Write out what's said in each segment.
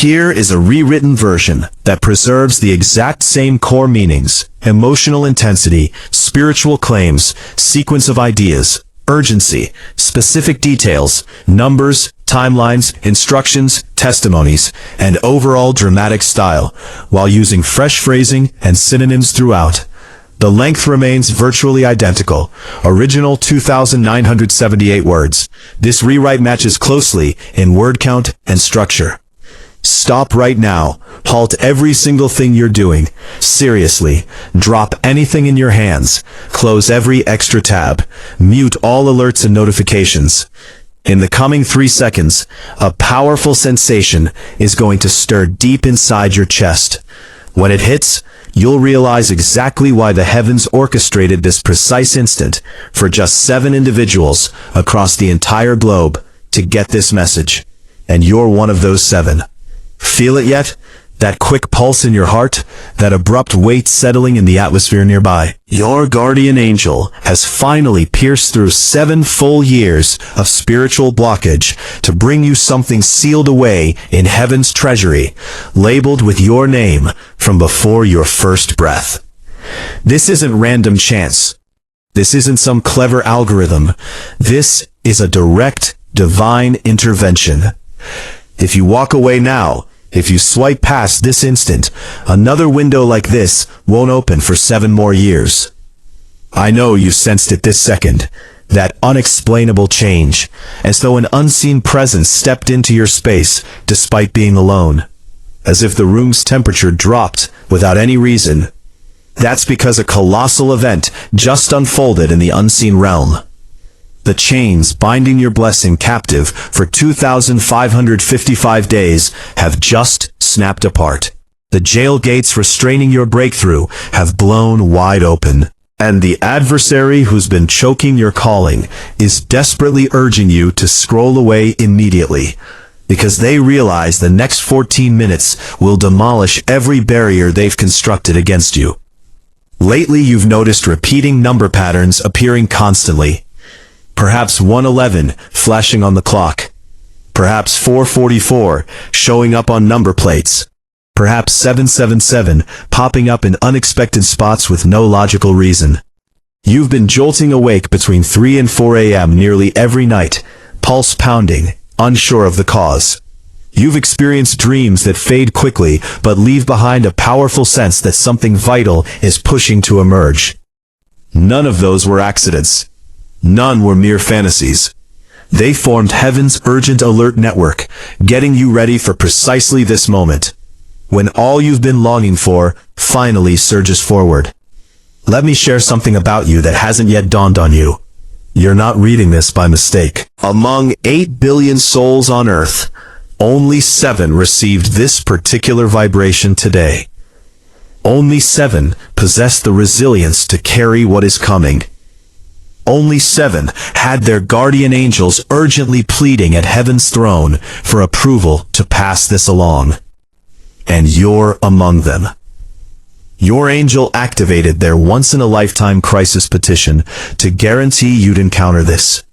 Here is a rewritten version that preserves the exact same core meanings, emotional intensity, spiritual claims, sequence of ideas, urgency, specific details, numbers, timelines, instructions, testimonies, and overall dramatic style, while using fresh phrasing and synonyms throughout. The length remains virtually identical, original 2,978 words. This rewrite matches closely in word count and structure. Stop right now. Halt every single thing you're doing. Seriously, drop anything in your hands. Close every extra tab. Mute all alerts and notifications. In the coming 3 seconds, a powerful sensation is going to stir deep inside your chest. When it hits, you'll realize exactly why the heavens orchestrated this precise instant for just 7 individuals across the entire globe to get this message. And you're one of those 7. Feel it yet? That quick pulse in your heart? That abrupt weight settling in the atmosphere nearby? Your guardian angel has finally pierced through 7 full years of spiritual blockage to bring you something sealed away in heaven's treasury, labeled with your name from before your first breath. This isn't random chance. This isn't some clever algorithm. This is a direct, divine intervention. If you walk away now, if you swipe past this instant, another window like this won't open for 7 more years. I know you sensed it this second, that unexplainable change, as though an unseen presence stepped into your space despite being alone, as if the room's temperature dropped without any reason. That's because a colossal event just unfolded in the unseen realm. The chains binding your blessing captive for 2,555 days have just snapped apart. The jail gates restraining your breakthrough have blown wide open. And the adversary who's been choking your calling is desperately urging you to scroll away immediately, because they realize the next 14 minutes will demolish every barrier they've constructed against you. Lately, you've noticed repeating number patterns appearing constantly. Perhaps 111 flashing on the clock. Perhaps 444 showing up on number plates. Perhaps 777 popping up in unexpected spots with no logical reason. You've been jolting awake between 3 and 4 a.m. nearly every night, pulse pounding, unsure of the cause. You've experienced dreams that fade quickly but leave behind a powerful sense that something vital is pushing to emerge. None of those were accidents. None were mere fantasies. They formed heaven's urgent alert network, getting you ready for precisely this moment, when all you've been longing for finally surges forward. Let me share something about you that hasn't yet dawned on you. You're not reading this by mistake. Among 8 billion souls on Earth, only 7 received this particular vibration today. Only 7 possess the resilience to carry what is coming. Only 7 had their guardian angels urgently pleading at heaven's throne for approval to pass this along. And you're among them. Your angel activated their once-in-a-lifetime crisis petition to guarantee you'd encounter this.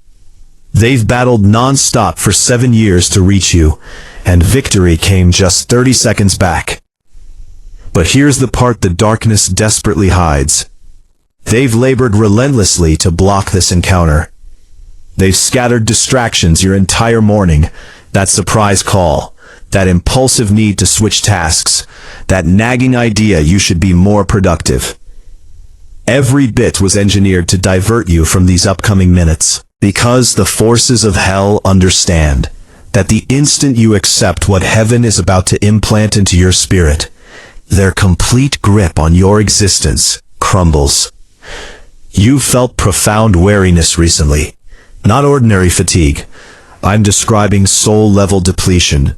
They've battled non-stop for 7 years to reach you, and victory came just 30 seconds back. But here's the part the darkness desperately hides. They've labored relentlessly to block this encounter. They've scattered distractions your entire morning, that surprise call, that impulsive need to switch tasks, that nagging idea you should be more productive. Every bit was engineered to divert you from these upcoming minutes, because the forces of hell understand that the instant you accept what heaven is about to implant into your spirit, their complete grip on your existence crumbles. You've felt profound weariness recently. Not ordinary fatigue. I'm describing soul-level depletion.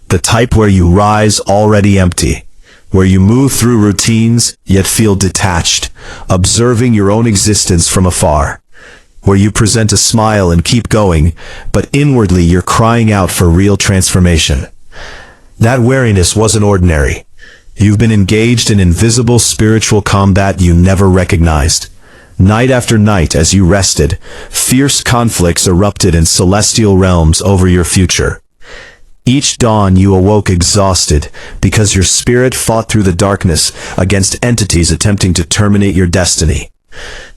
The type where you rise already empty, where you move through routines yet feel detached, observing your own existence from afar, where you present a smile and keep going, but inwardly you're crying out for real transformation. That weariness wasn't ordinary. You've been engaged in invisible spiritual combat you never recognized. Night after night as you rested, fierce conflicts erupted in celestial realms over your future. Each dawn you awoke exhausted because your spirit fought through the darkness against entities attempting to terminate your destiny.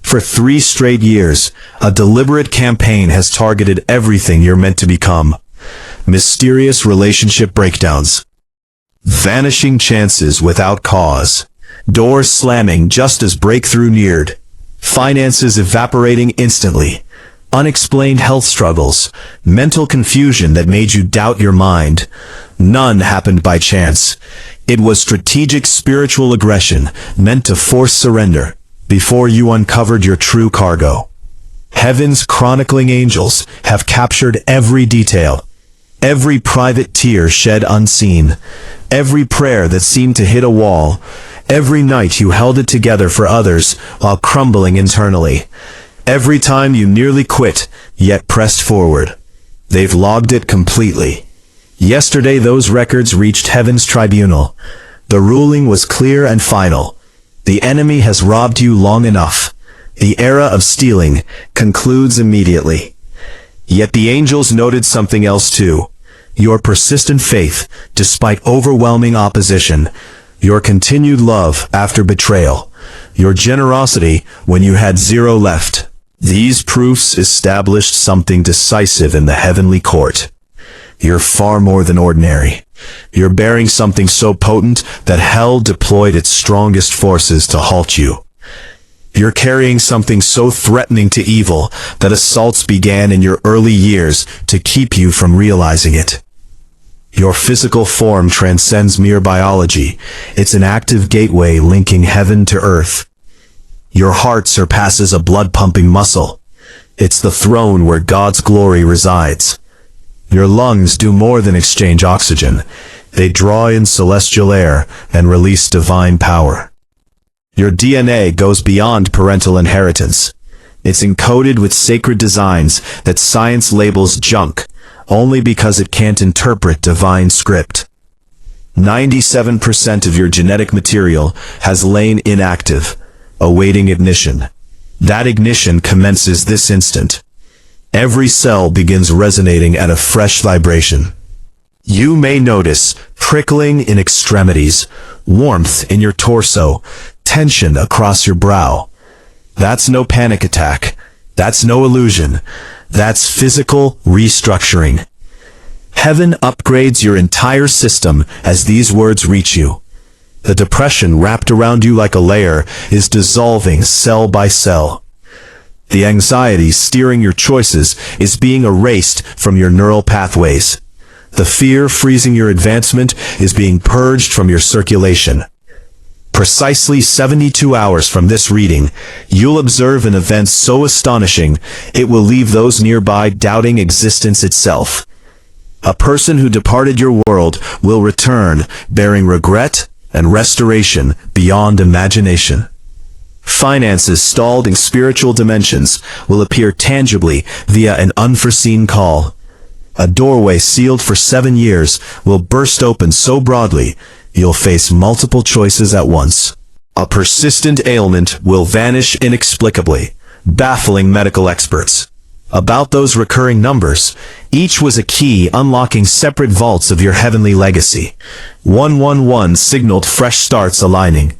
For 3 straight years, a deliberate campaign has targeted everything you're meant to become. Mysterious relationship breakdowns, vanishing chances without cause, doors slamming just as breakthrough neared, finances evaporating instantly, unexplained health struggles, mental confusion that made you doubt your mind. None happened by chance. It was strategic spiritual aggression meant to force surrender before you uncovered your true cargo. Heaven's chronicling angels have captured every detail, every private tear shed unseen, every prayer that seemed to hit a wall, every night you held it together for others while crumbling internally. Every time you nearly quit, yet pressed forward. They've logged it completely. Yesterday those records reached Heaven's tribunal. The ruling was clear and final. The enemy has robbed you long enough. The era of stealing concludes immediately. Yet the angels noted something else too. Your persistent faith, despite overwhelming opposition. Your continued love after betrayal. Your generosity when you had 0 left. These proofs established something decisive in the heavenly court. You're far more than ordinary. You're bearing something so potent that hell deployed its strongest forces to halt you. You're carrying something so threatening to evil that assaults began in your early years to keep you from realizing it. Your physical form transcends mere biology. It's an active gateway linking heaven to earth. Your heart surpasses a blood-pumping muscle. It's the throne where God's glory resides. Your lungs do more than exchange oxygen. They draw in celestial air and release divine power. Your DNA goes beyond parental inheritance. It's encoded with sacred designs that science labels junk, only because it can't interpret divine script. 97% of your genetic material has lain inactive, awaiting ignition. That ignition commences this instant. Every cell begins resonating at a fresh vibration. You may notice prickling in extremities, warmth in your torso, tension across your brow. That's no panic attack. That's no illusion. That's physical restructuring. Heaven upgrades your entire system as these words reach you. The depression wrapped around you like a layer is dissolving cell by cell. The anxiety steering your choices is being erased from your neural pathways. The fear freezing your advancement is being purged from your circulation. Precisely 72 hours from this reading, you'll observe an event so astonishing it will leave those nearby doubting existence itself. A person who departed your world will return, bearing regret and restoration beyond imagination. Finances stalled in spiritual dimensions will appear tangibly via an unforeseen call. A doorway sealed for 7 years will burst open so broadly, you'll face multiple choices at once. A persistent ailment will vanish inexplicably, baffling medical experts. About those recurring numbers, each was a key unlocking separate vaults of your heavenly legacy. 111 signaled fresh starts aligning.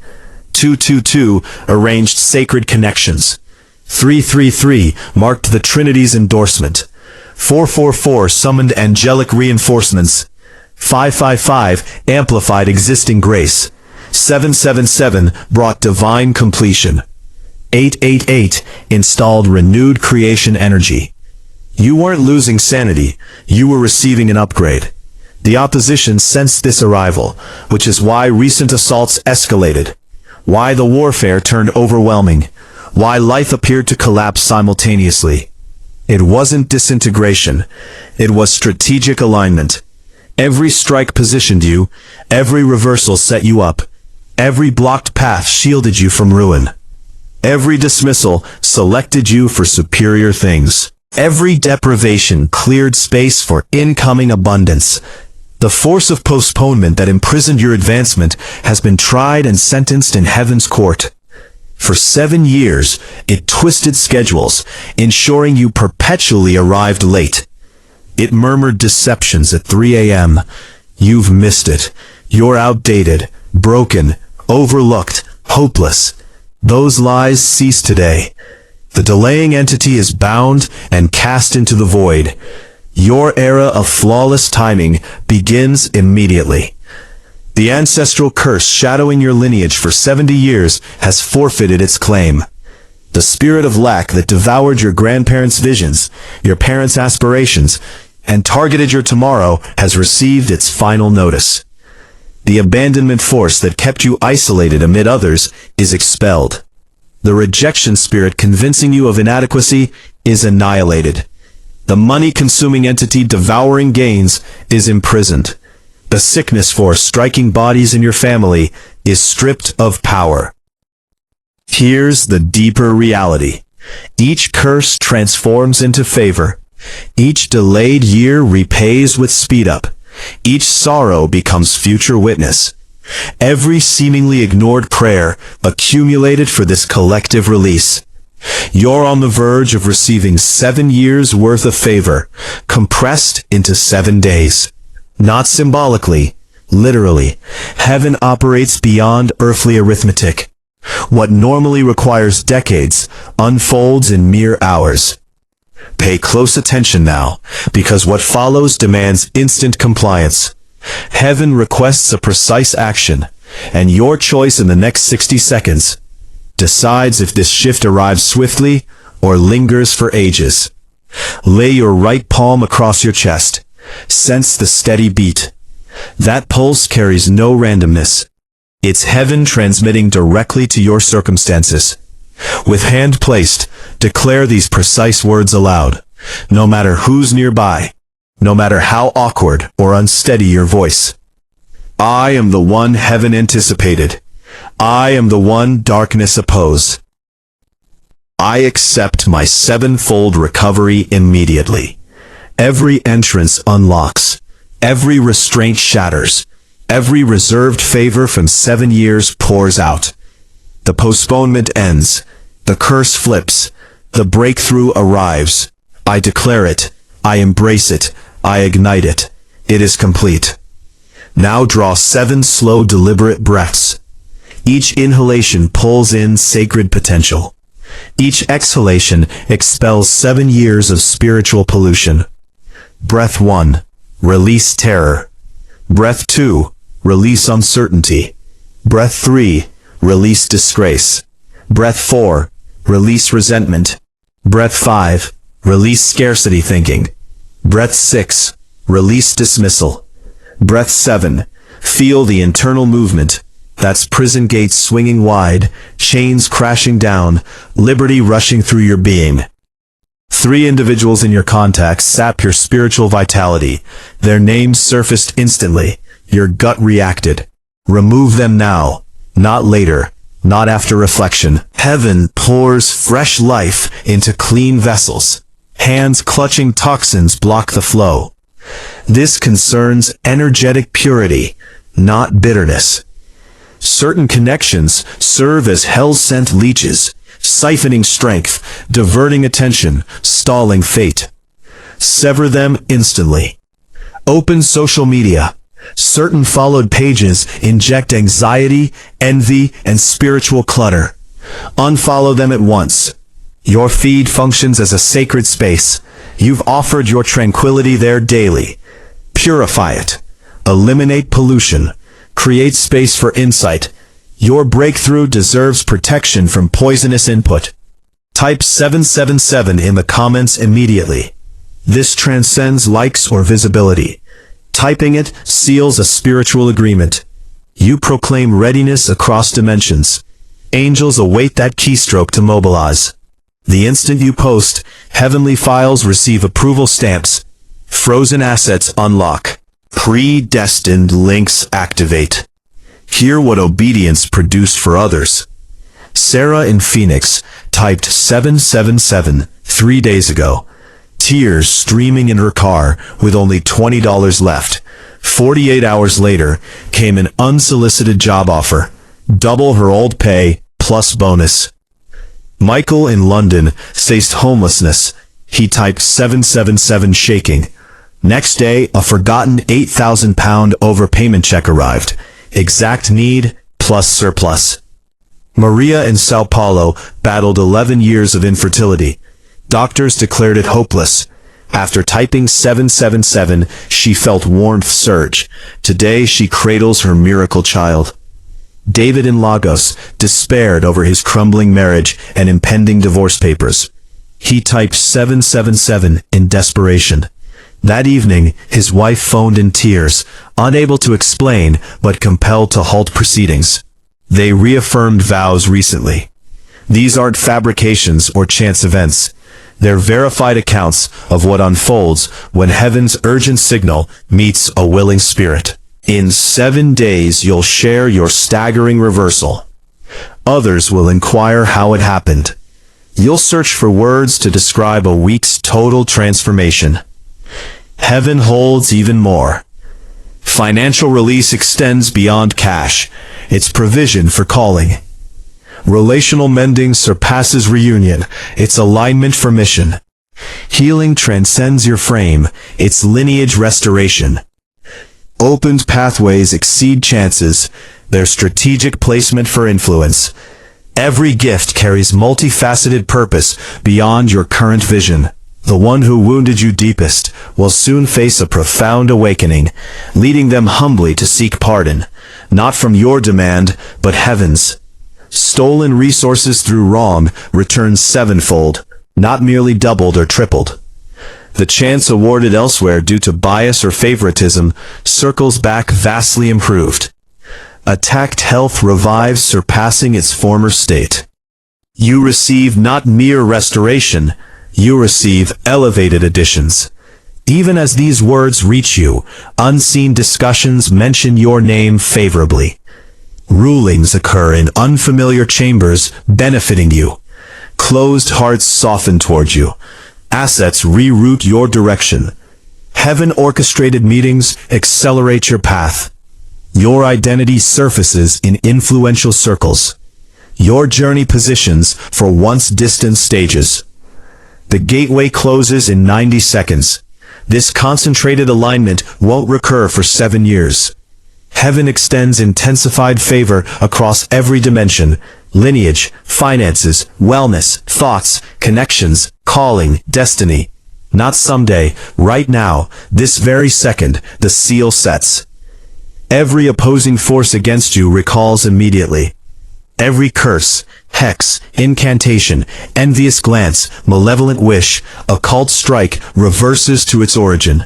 222 arranged sacred connections. 333 marked the Trinity's endorsement. 444 summoned angelic reinforcements. 555 amplified existing grace. 777 brought divine completion. 888 installed renewed creation energy. You weren't losing sanity, you were receiving an upgrade. The opposition sensed this arrival, which is why recent assaults escalated, why the warfare turned overwhelming, why life appeared to collapse simultaneously. It wasn't disintegration, it was strategic alignment. Every strike positioned you, every reversal set you up, every blocked path shielded you from ruin. Every dismissal selected you for superior things. Every deprivation cleared space for incoming abundance. The force of postponement that imprisoned your advancement has been tried and sentenced in heaven's court. For 7 years, it twisted schedules, ensuring you perpetually arrived late. It murmured deceptions at 3 a.m. You've missed it. You're outdated, broken, overlooked, hopeless. Those lies cease today. The delaying entity is bound and cast into the void. Your era of flawless timing begins immediately. The ancestral curse shadowing your lineage for 70 years has forfeited its claim. The spirit of lack that devoured your grandparents' visions, your parents' aspirations, and targeted your tomorrow has received its final notice. The abandonment force that kept you isolated amid others is expelled. The rejection spirit convincing you of inadequacy is annihilated. The money-consuming entity devouring gains is imprisoned. The sickness force striking bodies in your family is stripped of power. Here's the deeper reality. Each curse transforms into favor. Each delayed year repays with speed up. Each sorrow becomes future witness. Every seemingly ignored prayer accumulated for this collective release. You're on the verge of receiving 7 years' worth of favor, compressed into 7 days. Not symbolically, literally. Heaven operates beyond earthly arithmetic. What normally requires decades unfolds in mere hours. Pay close attention now, because what follows demands instant compliance. Heaven requests a precise action, and your choice in the next 60 seconds decides if this shift arrives swiftly or lingers for ages. Lay your right palm across your chest. Sense the steady beat. That pulse carries no randomness. It's heaven transmitting directly to your circumstances. With hand placed, declare these precise words aloud, no matter who's nearby, no matter how awkward or unsteady your voice. I am the one heaven anticipated. I am the one darkness opposed. I accept my 7-fold recovery immediately. Every entrance unlocks. Every restraint shatters. Every reserved favor from 7 years pours out. The postponement ends. The curse flips. The breakthrough arrives. I declare it. I embrace it. I ignite it. It is complete. Now draw 7 slow, deliberate breaths. Each inhalation pulls in sacred potential. Each exhalation expels 7 years of spiritual pollution. Breath 1. Release terror. Breath 2. Release uncertainty. Breath 3. Release disgrace. Breath 4. Release resentment. Breath 5. Release scarcity thinking. Breath 6. Release dismissal. Breath 7. Feel the internal movement. That's prison gates swinging wide, chains crashing down, liberty rushing through your being. 3 individuals in your contacts sap your spiritual vitality. Their names surfaced instantly. Your gut reacted. Remove them now, not later, not after reflection. Heaven pours fresh life into clean vessels. Hands clutching toxins block the flow. This concerns energetic purity, not bitterness. Certain connections serve as hell-sent leeches, siphoning strength, diverting attention, stalling fate. Sever them instantly. Open social media. Certain followed pages inject anxiety, envy, and spiritual clutter. Unfollow them at once. Your feed functions as a sacred space. You've offered your tranquility there daily. Purify it. Eliminate pollution. Create space for insight. Your breakthrough deserves protection from poisonous input. Type 777 in the comments immediately. This transcends likes or visibility. Typing it seals a spiritual agreement. You proclaim readiness across dimensions. Angels await that keystroke to mobilize. The instant you post, heavenly files receive approval stamps. Frozen assets unlock. Predestined links activate. Hear what obedience produced for others. Sarah in Phoenix typed 777 3 days ago. Tears streaming in her car with only $20 left. 48 hours later came an unsolicited job offer. Double her old pay plus bonus. Michael in London faced homelessness. He typed 777 shaking. Next day, a forgotten £8,000 overpayment check arrived. Exact need plus surplus. Maria in Sao Paulo battled 11 years of infertility. Doctors declared it hopeless. After typing 777, she felt warmth surge. Today, she cradles her miracle child. David in Lagos despaired over his crumbling marriage and impending divorce papers. He typed 777 in desperation. That evening, his wife phoned in tears, unable to explain but compelled to halt proceedings. They reaffirmed vows recently. These aren't fabrications or chance events. They're verified accounts of what unfolds when heaven's urgent signal meets a willing spirit. In 7 days, you'll share your staggering reversal. Others will inquire how it happened. You'll search for words to describe a week's total transformation. Heaven holds even more. Financial release extends beyond cash. It's provision for calling. Relational mending surpasses reunion. It's alignment for mission. Healing transcends your frame. It's lineage restoration. Opened pathways exceed chances. They're strategic placement for influence. Every gift carries multifaceted purpose beyond your current vision. The one who wounded you deepest will soon face a profound awakening, leading them humbly to seek pardon, not from your demand, but heaven's. Stolen resources through wrong return sevenfold, not merely doubled or tripled. The chance awarded elsewhere due to bias or favoritism circles back vastly improved. Attacked health revives, surpassing its former state. You receive not mere restoration, you receive elevated additions. Even as these words reach you, unseen discussions mention your name favorably. Rulings occur in unfamiliar chambers, benefiting you. Closed hearts soften toward you. Assets reroute your direction. Heaven-orchestrated meetings accelerate your path. Your identity surfaces in influential circles. Your journey positions for once distant stages. The gateway closes in 90 seconds. This concentrated alignment won't recur for 7 years. Heaven extends intensified favor across every dimension: lineage, finances, wellness, thoughts, connections, calling, destiny. Not someday, right now, this very second, the seal sets. Every opposing force against you recalls immediately. Every curse, hex, incantation, envious glance, malevolent wish, occult strike reverses to its origin.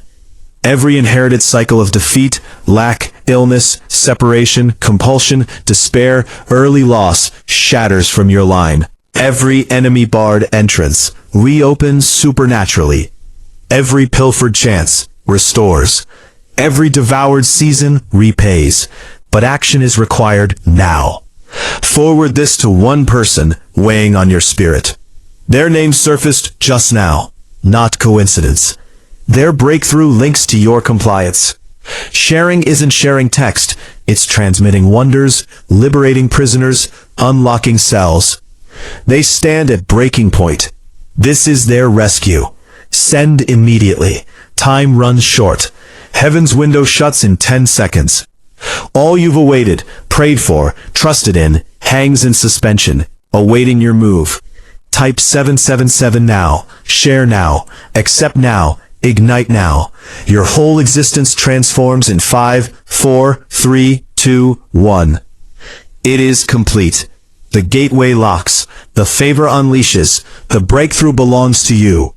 Every inherited cycle of defeat, lack, illness, separation, compulsion, despair, early loss shatters from your line. Every enemy-barred entrance reopens supernaturally. Every pilfered chance restores. Every devoured season repays. But action is required now. Forward this to one person weighing on your spirit. Their name surfaced just now, not coincidence. Their breakthrough links to your compliance. Sharing isn't sharing text, it's transmitting wonders, liberating prisoners, unlocking cells. They stand at breaking point. This is their rescue. Send immediately. Time runs short. Heaven's window shuts in 10 seconds. All you've awaited, prayed for, trusted in, hangs in suspension, awaiting your move. Type 777 now, share now, accept now, ignite now. Your whole existence transforms in 5, 4, 3, 2, 1. It is complete. The gateway locks. The favor unleashes. The breakthrough belongs to you.